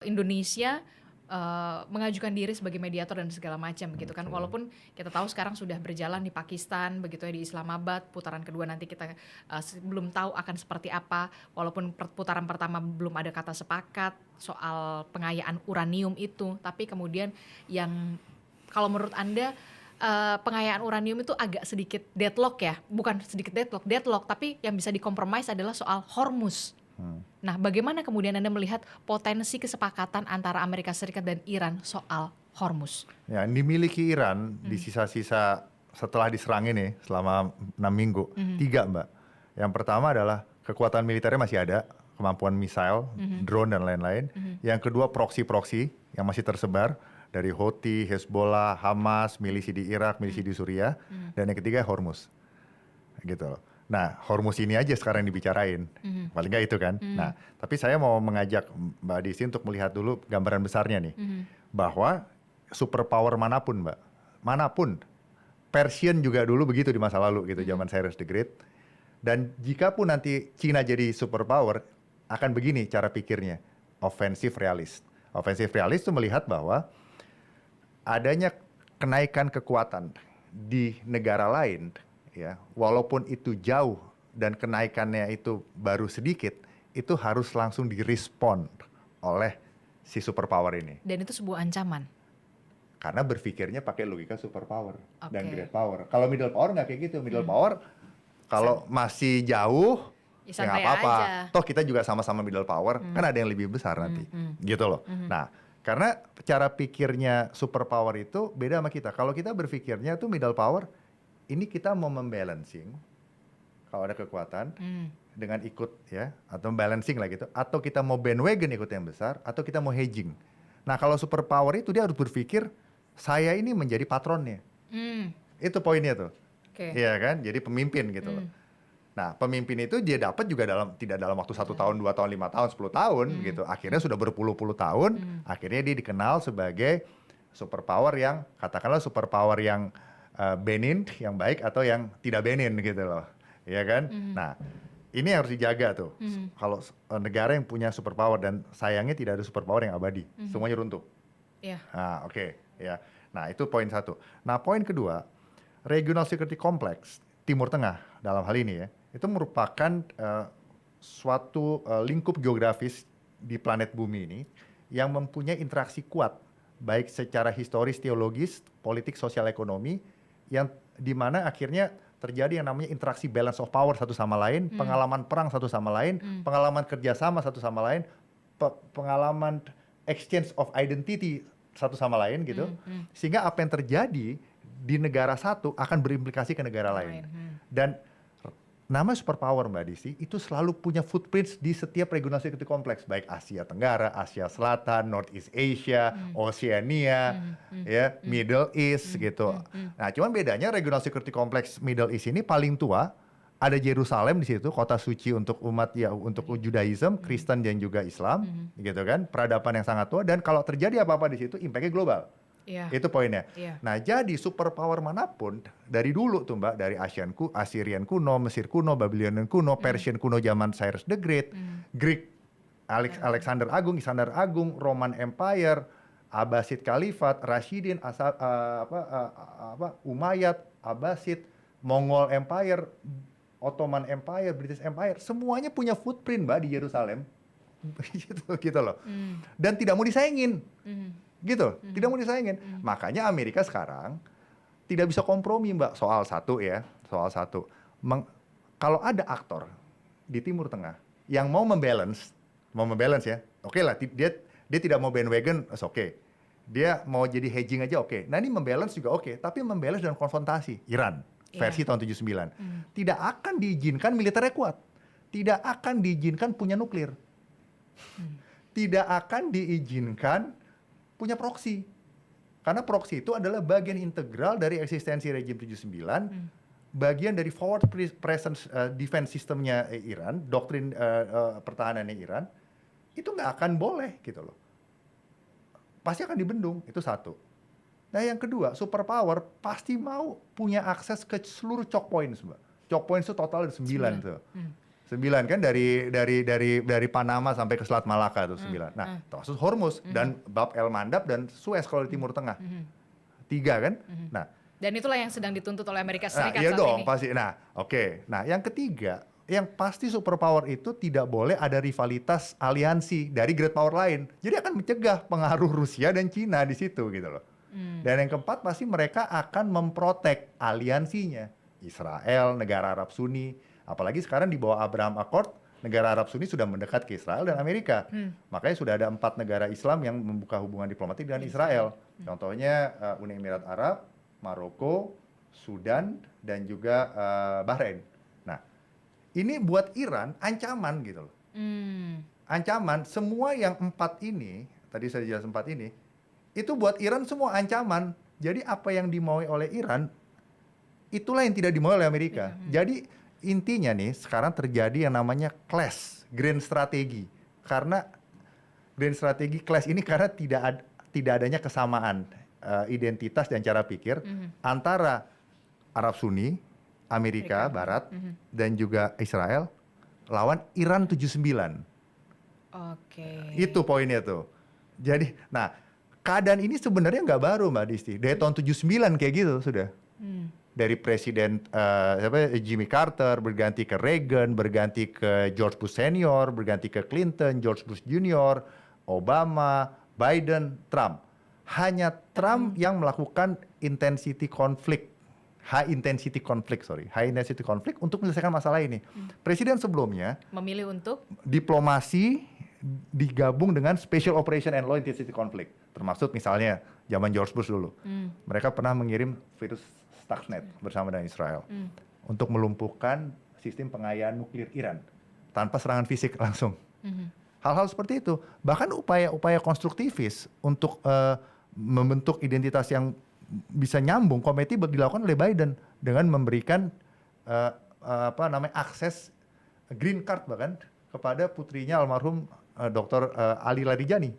Indonesia mengajukan diri sebagai mediator dan segala macam begitu kan. Betul. Walaupun kita tahu sekarang sudah berjalan di Pakistan begitu ya, di Islamabad putaran kedua nanti kita belum tahu akan seperti apa. Walaupun putaran pertama belum ada kata sepakat soal pengayaan uranium itu, tapi kemudian yang kalau menurut Anda pengayaan uranium itu agak sedikit deadlock ya, bukan sedikit deadlock, tapi yang bisa dikompromis adalah soal Hormuz. Nah, bagaimana kemudian Anda melihat potensi kesepakatan antara Amerika Serikat dan Iran soal Hormuz? Ya, yang dimiliki Iran di sisa-sisa setelah diserang ini selama 6 minggu, 3 Mbak. Yang pertama adalah kekuatan militernya masih ada, kemampuan misail, drone dan lain-lain. Yang kedua proksi-proksi yang masih tersebar dari Houthi, Hezbollah, Hamas, milisi di Irak, milisi di Suriah. Dan yang ketiga Hormuz. Gitu loh. Nah, Hormuz ini aja sekarang dibicarain, paling nggak itu kan. Nah, tapi saya mau mengajak Mbak Desi untuk melihat dulu gambaran besarnya nih, bahwa superpower manapun Mbak, manapun, Persian juga dulu begitu di masa lalu gitu, zaman Cyrus the Great. Dan jika pun nanti Cina jadi superpower, akan begini cara pikirnya, offensive realist. Offensive realist itu melihat bahwa adanya kenaikan kekuatan di negara lain, ya, walaupun itu jauh dan kenaikannya itu baru sedikit, itu harus langsung direspon oleh si superpower ini. Dan itu sebuah ancaman. Karena berpikirnya pakai logika superpower dan Oke. great power. Kalau middle power nggak kayak gitu. Middle power kalau masih jauh Ya, ya santai nggak apa-apa. aja. Toh kita juga sama-sama middle power, kan ada yang lebih besar nanti. Gitu loh. Nah, karena cara pikirnya superpower itu beda sama kita. Kalau kita berpikirnya tuh middle power, ini kita mau membalancing kalau ada kekuatan dengan ikut ya, atau balancing lah gitu, atau kita mau bandwagon ikut yang besar, atau kita mau hedging. Nah, kalau superpower itu dia harus berpikir saya ini menjadi patronnya. Itu poinnya tuh. Oke. Iya kan? Jadi pemimpin gitu loh. Nah, pemimpin itu dia dapat juga tidak dalam waktu 1 tahun, 2 tahun, 5 tahun, 10 tahun gitu. Akhirnya sudah berpuluh-puluh tahun, akhirnya dia dikenal sebagai superpower yang, katakanlah superpower yang benin, yang baik, atau yang tidak benin gitu loh. Iya kan? Nah, ini harus dijaga tuh. Kalau negara yang punya superpower, dan sayangnya tidak ada superpower yang abadi. Semuanya runtuh. Iya. Nah, oke. Ya. Nah, itu poin satu. Nah, poin kedua, regional security complex Timur Tengah dalam hal ini ya, itu merupakan suatu lingkup geografis di planet bumi ini yang mempunyai interaksi kuat, baik secara historis, teologis, politik, sosial, ekonomi, yang dimana akhirnya terjadi yang namanya interaksi balance of power satu sama lain, pengalaman perang satu sama lain, pengalaman kerjasama satu sama lain, pengalaman exchange of identity satu sama lain gitu, sehingga apa yang terjadi di negara satu akan berimplikasi ke negara lain. Dan nama superpower Mbak Desi itu selalu punya footprints di setiap regional security complex, baik Asia Tenggara, Asia Selatan, Northeast Asia, Oceania, ya, Middle East gitu. Nah, cuman bedanya regional security complex Middle East ini paling tua, ada Yerusalem di situ, kota suci untuk umat ya, untuk Judaism, Kristen dan juga Islam, gitu kan, peradaban yang sangat tua, dan kalau terjadi apa-apa di situ, impactnya global. Iya. Itu poinnya. Iya. Nah, jadi superpower manapun dari dulu tuh Mbak, dari Assyrian kuno, Mesir kuno, Babylonian kuno, Persian kuno zaman Cyrus the Great, Greek Alexander Agung, Roman Empire, Abbasid Khalifat, Rashidin, Umayyad, Abbasid, Mongol Empire, Ottoman Empire, British Empire, semuanya punya footprint Mbak di Yerusalem. gitu loh. Dan tidak mau disaingin. Gitu, tidak mau disayangin. Makanya Amerika sekarang tidak bisa kompromi Mbak soal satu ya, soal satu. Kalau ada aktor di Timur Tengah yang mau membalance ya, oke lah, dia tidak mau bandwagon, oke. Dia mau jadi hedging aja, oke. Nah, ini membalance juga oke, tapi membalance dan konfrontasi Iran versi tahun 79. Tidak akan diizinkan militernya kuat. Tidak akan diizinkan punya nuklir. Tidak akan diizinkan punya proksi. Karena proksi itu adalah bagian integral dari eksistensi rejim 79, bagian dari forward presence defense sistemnya Iran, doktrin pertahanannya Iran, itu nggak akan boleh gitu loh. Pasti akan dibendung, itu satu. Nah, yang kedua, superpower pasti mau punya akses ke seluruh choke points, Mbak. Choke points itu total ada 9 tuh. 9 kan dari Panama sampai ke Selat Malaka tuh 9. Nah, termasuk Hormuz dan Bab el Mandab dan Suez kalau di Timur Tengah. 3 kan? Nah, Dan itulah yang sedang dituntut oleh Amerika nah, Serikat iya saat dong ini. pasti. Nah, oke. Nah, yang ketiga, yang pasti superpower itu tidak boleh ada rivalitas aliansi dari great power lain. Jadi akan mencegah pengaruh Rusia dan Cina di situ gitu loh. Dan yang keempat pasti mereka akan memprotek aliansinya. Israel, negara Arab Sunni, apalagi sekarang di bawah Abraham Accord, negara Arab Sunni sudah mendekat ke Israel dan Amerika. Makanya sudah ada 4 negara Islam yang membuka hubungan diplomatik dengan Israel. Contohnya Uni Emirat Arab, Maroko, Sudan, dan juga Bahrain. Nah, ini buat Iran ancaman gitu loh. Ancaman semua yang 4 ini, tadi saya jelas 4 ini, itu buat Iran semua ancaman. Jadi apa yang dimaui oleh Iran, itulah yang tidak dimaui oleh Amerika. Jadi intinya nih, sekarang terjadi yang namanya clash, grand strategi. Karena grand strategi clash ini karena tidak adanya kesamaan identitas dan cara pikir antara Arab Sunni, Amerika Barat, dan juga Israel lawan Iran 79. Oke. Itu poinnya tuh. Jadi, nah keadaan ini sebenarnya nggak baru Mbak Disti. Dari tahun 79 kayak gitu sudah. Dari Presiden Jimmy Carter, berganti ke Reagan, berganti ke George Bush Senior, berganti ke Clinton, George Bush Junior, Obama, Biden, Trump. Hanya Trump yang melakukan high intensity conflict untuk menyelesaikan masalah ini. Presiden sebelumnya Memilih untuk diplomasi digabung dengan special operation and low intensity conflict, termasuk misalnya zaman George Bush dulu. Mereka pernah mengirim virus Stuxnet bersama dengan Israel untuk melumpuhkan sistem pengayaan nuklir Iran tanpa serangan fisik langsung. Hal-hal seperti itu, bahkan upaya-upaya konstruktivis untuk membentuk identitas yang bisa nyambung, kompatibel dilakukan oleh Biden dengan memberikan akses green card bahkan kepada putrinya almarhum Dr. Ali Larijani